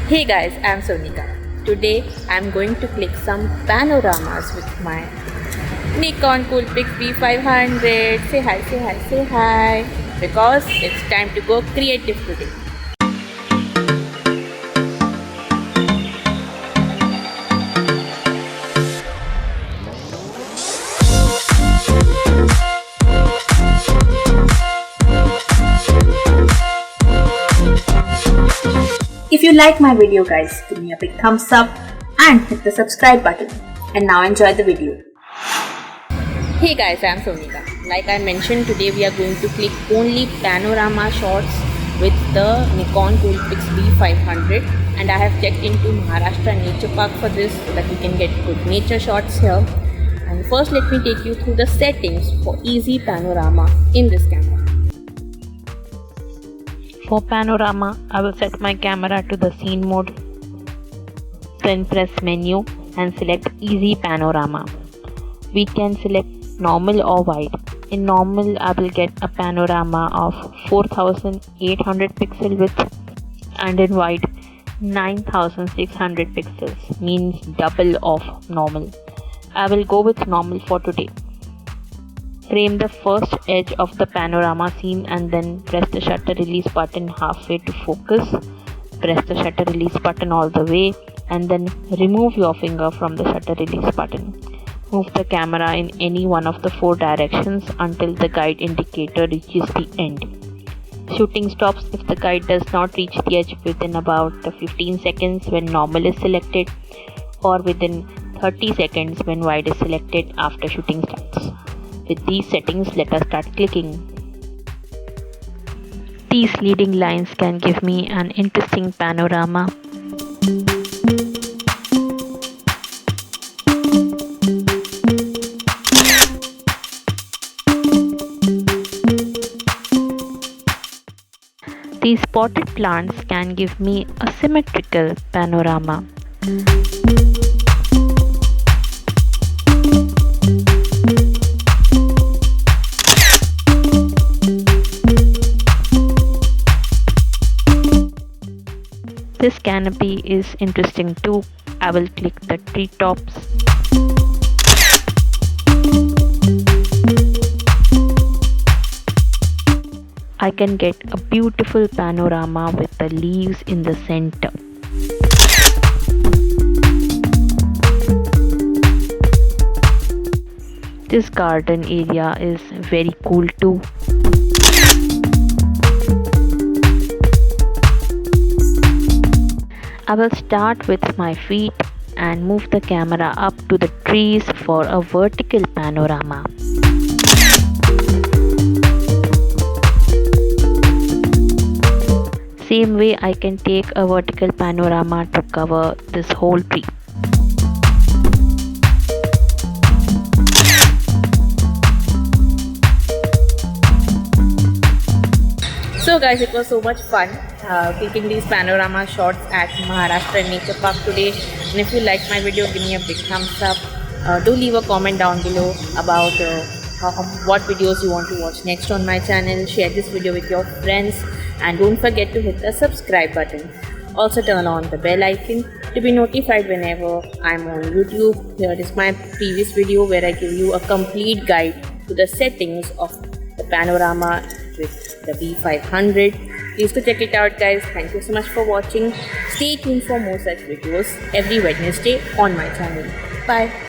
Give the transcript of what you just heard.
Hey guys, I'm Sonika. Today I'm going to click some panoramas with my Nikon Coolpix B500. Say hi, say hi, say hi. Because it's time to go creative today. If you like my video guys, give me a big thumbs up and hit the subscribe button. And now enjoy the video. Hey guys, I'm Sonika. Like I mentioned, today we are going to click only panorama shots with the Nikon Coolpix B500, and I have checked into Maharashtra Nature Park for this so that we can get good nature shots here. And first let me take you through the settings for easy panorama in this camera. For panorama, I will set my camera to the scene mode, then press menu and select easy panorama. We can select normal or wide. In normal, I will get a panorama of 4800 pixel width, and in wide 9600 pixels, means double of normal. I will go with normal for today. Frame the first edge of the panorama scene and then press the shutter release button halfway to focus. Press the shutter release button all the way and then remove your finger from the shutter release button. Move the camera in any one of the 4 directions until the guide indicator reaches the end. Shooting stops if the guide does not reach the edge within about 15 seconds when normal is selected, or within 30 seconds when wide is selected after shooting starts. With these settings, let us start clicking. These leading lines can give me an interesting panorama. These potted plants can give me a symmetrical panorama. This canopy is interesting too. I will click the treetops. I can get a beautiful panorama with the leaves in the center. This garden area is very cool too. I will start with my feet and move the camera up to the trees for a vertical panorama. Same way I can take a vertical panorama to cover this whole tree. So guys, it was so much fun clicking these panorama shots at Maharashtra Nature Park today. And if you like my video, give me a big thumbs up. Do leave a comment down below about what videos you want to watch next on my channel. Share this video with your friends and don't forget to hit the subscribe button. Also turn on the bell icon to be notified whenever I'm on YouTube. Here is my previous video where I give you a complete guide to the settings of the panorama with the B500. Please do check it out guys. Thank you so much for watching. Stay tuned for more such videos every Wednesday on my channel. Bye.